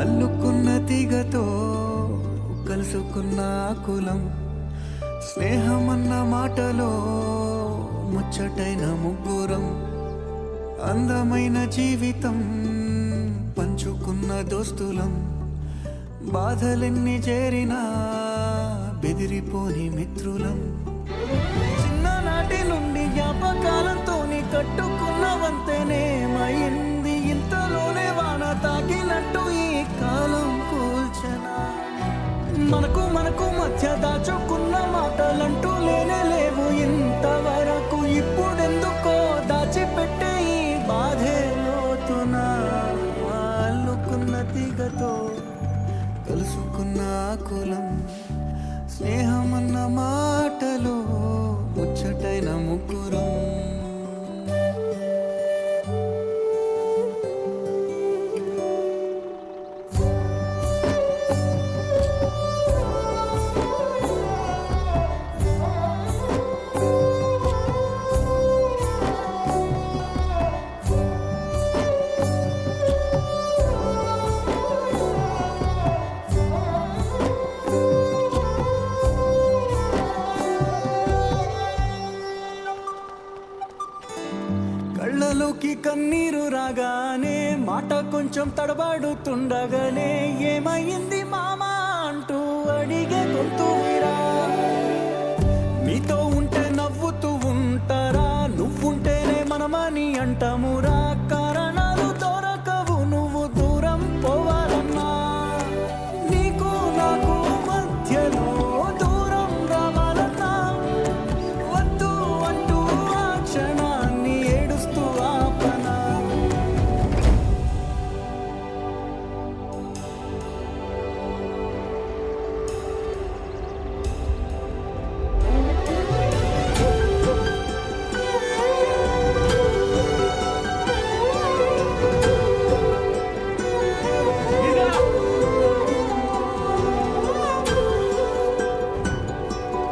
అల్లుకున్న తీగతో కలుసుకున్న కులం, స్నేహమన్న మాటలో ముచ్చటైన ముగ్గురం, అందమైన జీవితం పంచుకున్న దోస్తులం, బాధలెన్ని చేరినా బెదిరిపోని మిత్రులం. చిన్ననాటి నుండి జ్ఞాపకాలతోని కట్టుకున్న వంతెనేమైంది, ఇంతలోనే వాన తాకినట్టు ఈ కాలం కూల్చనా. మనకు మనకు మధ్య దాచుకున్న మాటలంటూ లేనే లేవు ఇంతవరకు, ఇప్పుడెందుకో దాచిపెట్టే ఈ బాధే లోతునా. అల్లుకున్న తీగతో కలుసుకున్న కులం, స్నేహమన్న మాటలో ముచ్చటైన ముగ్గురం. కళ్ళలోకి కన్నీరు రాగానే మాట కొంచెం తడబడుతుండగానే ఏమైంది మామా అంటూ అడిగే గొంతు మీరా. మీతో